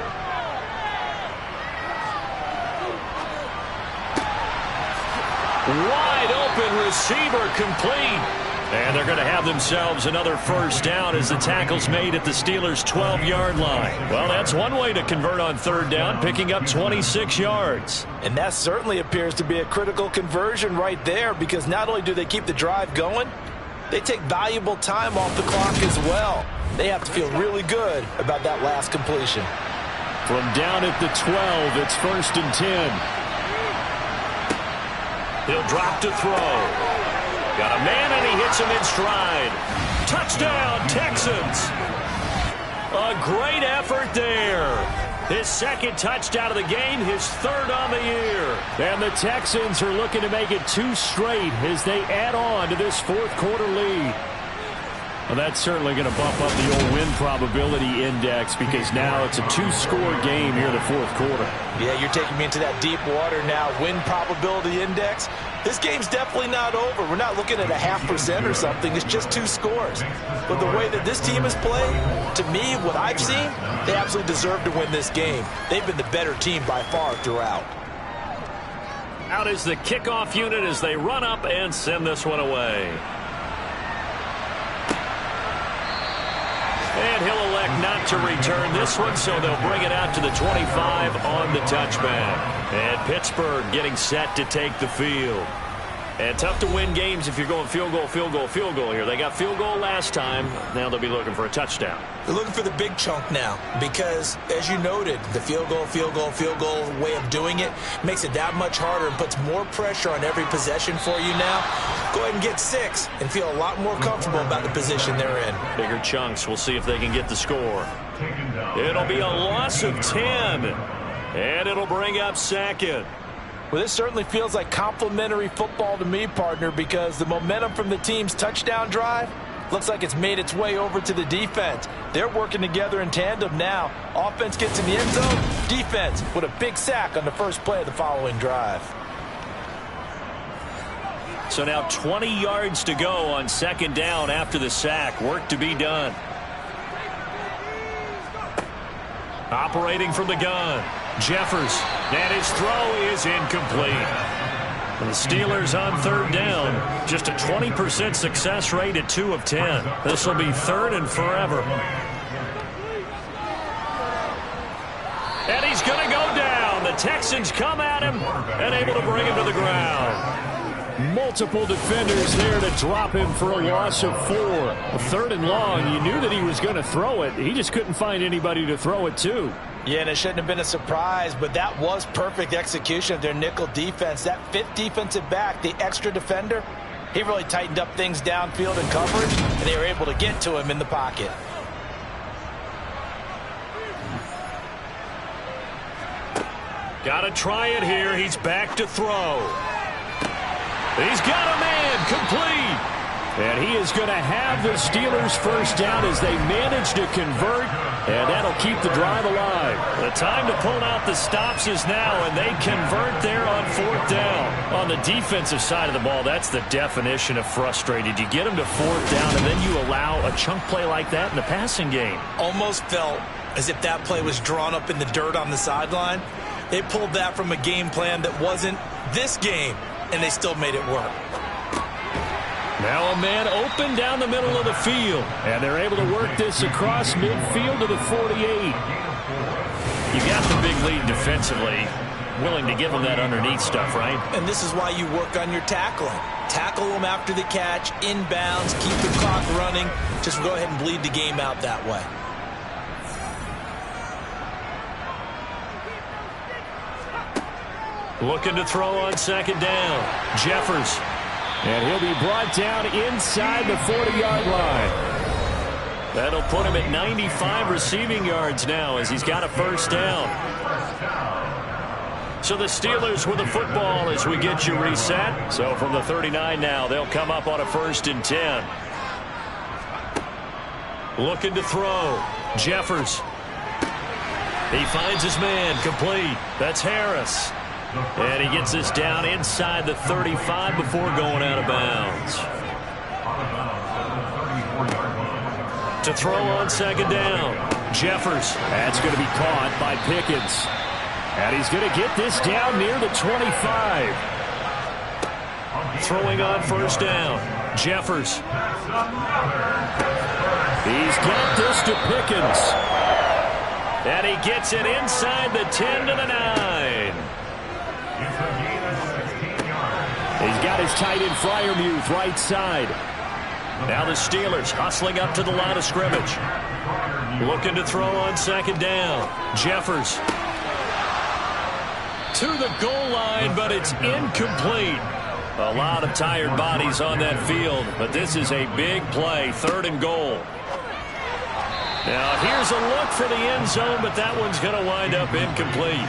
Wide open receiver complete. And they're going to have themselves another first down as the tackle's made at the Steelers' 12-yard line. Well, that's one way to convert on third down, picking up 26 yards. And that certainly appears to be a critical conversion right there, because not only do they keep the drive going, they take valuable time off the clock as well. They have to feel really good about that last completion. From down at the 12, it's 1st and 10. He'll drop to throw. Got a man, and he hits him in stride. Touchdown, Texans. A great effort there. His second touchdown of the game, his third on the year. And the Texans are looking to make it 2 straight as they add on to this fourth quarter lead. Well, that's certainly going to bump up the old win probability index, because now it's a 2-score game here in the fourth quarter. Yeah, you're taking me into that deep water now. Win probability index. This game's definitely not over. We're not looking at a 0.5% or something. It's just 2 scores. But the way that this team has played, to me, what I've seen, they absolutely deserve to win this game. They've been the better team by far throughout. Out is the kickoff unit as they run up and send this one away. And he'll elect not to return this one, so they'll bring it out to the 25 on the touchback. And Pittsburgh getting set to take the field. And tough to win games if you're going field goal, field goal, field goal here. They got field goal last time. Now they'll be looking for a touchdown. They're looking for the big chunk now because, as you noted, the field goal way of doing it makes it that much harder and puts more pressure on every possession for you now. Go ahead and get 6 and feel a lot more comfortable about the position they're in. Bigger chunks. We'll see if they can get the score. It'll be a loss of 10, and it'll bring up second. Well, this certainly feels like complimentary football to me, partner, because the momentum from the team's touchdown drive looks like it's made its way over to the defense. They're working together in tandem now. Offense gets in the end zone. Defense with a big sack on the first play of the following drive. So now 20 yards to go on second down after the sack. Work to be done. Operating from the gun, Jeffers, and his throw is incomplete. The Steelers on third down, just a 20% success rate at 2 of 10. This will be 3rd and forever. And he's going to go down. The Texans come at him and able to bring him to the ground. Multiple defenders there to drop him for a loss of 4. A 3rd and long. You knew that he was going to throw it. He just couldn't find anybody to throw it to. Yeah, and it shouldn't have been a surprise, but that was perfect execution of their nickel defense. That 5th defensive back, the extra defender, he really tightened up things downfield in coverage, and they were able to get to him in the pocket. Got to try it here. He's back to throw. He's got a man complete. And he is going to have the Steelers first down as they manage to convert, and that'll keep the drive alive. The time to pull out the stops is now, and they convert there on 4th down. On the defensive side of the ball, that's the definition of frustrated. You get them to 4th down, and then you allow a chunk play like that in the passing game. Almost felt as if that play was drawn up in the dirt on the sideline. They pulled that from a game plan that wasn't this game, and they still made it work. Now a man open down the middle of the field, and they're able to work this across midfield to the 48. You got the big lead defensively, willing to give them that underneath stuff, right? And this is why you work on your tackling. Tackle them after the catch, inbounds, keep the clock running. Just go ahead and bleed the game out that way. Looking to throw on second down. Jeffers. And he'll be brought down inside the 40-yard line. That'll put him at 95 receiving yards now as he's got a first down. So the Steelers with the football as we get you reset. So from the 39 now, they'll come up on a 1st and 10. Looking to throw. Jeffers. He finds his man complete. That's Harris. And he gets this down inside the 35 before going out of bounds. To throw on second down, Jeffers. That's going to be caught by Pickens. And he's going to get this down near the 25. Throwing on first down. Jeffers. He's got this to Pickens. And he gets it inside the 10 to the 9. He's got his tight end Freiermuth right side. Now the Steelers hustling up to the line of scrimmage. Looking to throw on second down. Jeffers. To the goal line, but it's incomplete. A lot of tired bodies on that field, but this is a big play, 3rd and goal. Now here's a look for the end zone, but that one's going to wind up incomplete.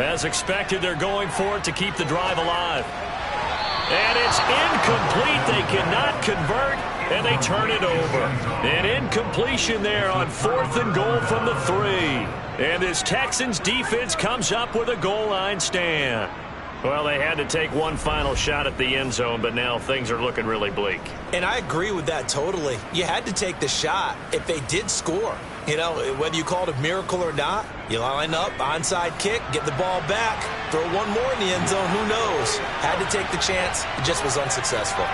As expected, they're going for it to keep the drive alive. And it's incomplete. They cannot convert, and they turn it over. An incompletion there on 4th and goal from the 3. And this Texans defense comes up with a goal line stand. Well, they had to take one final shot at the end zone, but now things are looking really bleak. And I agree with that totally. You had to take the shot if they did score. You know, whether you call it a miracle or not, you line up, onside kick, get the ball back, throw one more in the end zone, who knows? Had to take the chance. It just was unsuccessful.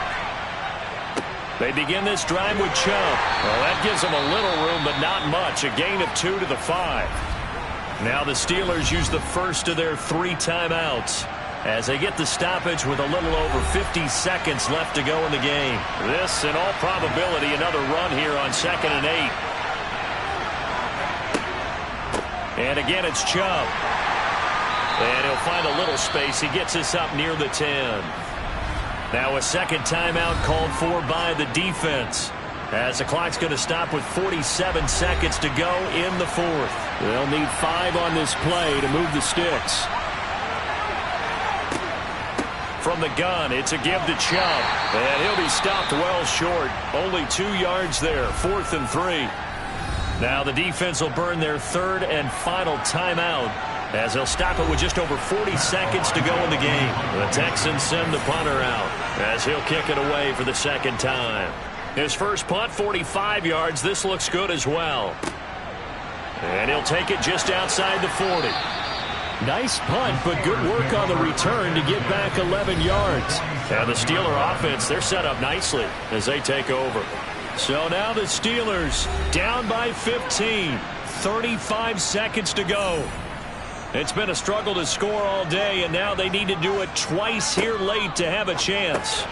They begin this drive with Chubb. Well, that gives them a little room, but not much. A gain of 2 to the 5. Now the Steelers use the first of their 3 timeouts as they get the stoppage with a little over 50 seconds left to go in the game. This, in all probability, another run here on 2nd and 8. And again, it's Chubb. And he'll find a little space. He gets us up near the 10. Now a second timeout called for by the defense, as the clock's going to stop with 47 seconds to go in the 4th. They'll need 5 on this play to move the sticks. From the gun, it's a give to Chubb. And he'll be stopped well short. Only 2 yards there, 4th and 3. Now the defense will burn their 3rd and final timeout, as they'll stop it with just over 40 seconds to go in the game. The Texans send the punter out, as he'll kick it away for the 2nd time. His first punt, 45 yards. This looks good as well. And he'll take it just outside the 40. Nice punt, but good work on the return to get back 11 yards. And the Steeler offense, they're set up nicely as they take over. So now the Steelers down by 15. 35 seconds to go. It's been a struggle to score all day, and now they need to do it twice here late to have a chance.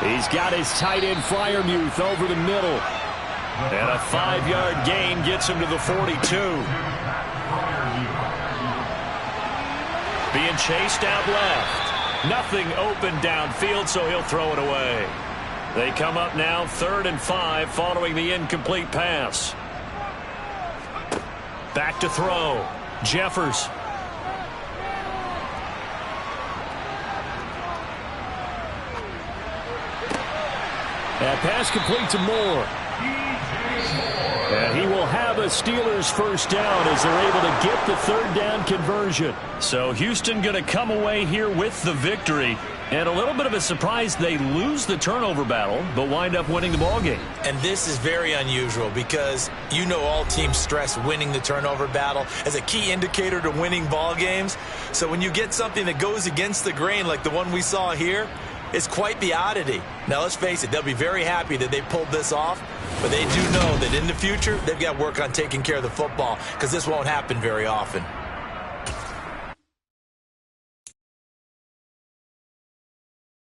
He's got his tight end Freiermuth over the middle. And a 5-yard gain gets him to the 42. Being chased out left. Nothing open downfield, so he'll throw it away. They come up now 3rd and 5 following the incomplete pass. Back to throw. Jeffers. That pass complete to Moore. And he will have a Steelers first down as they're able to get the 3rd down conversion. So Houston going to come away here with the victory. And a little bit of a surprise, they lose the turnover battle, but wind up winning the ballgame. And this is very unusual because you know all teams stress winning the turnover battle as a key indicator to winning ball games. So when you get something that goes against the grain like the one we saw here, it's quite the oddity. Now, let's face it, they'll be very happy that they pulled this off, but they do know that in the future, they've got to work on taking care of the football because this won't happen very often.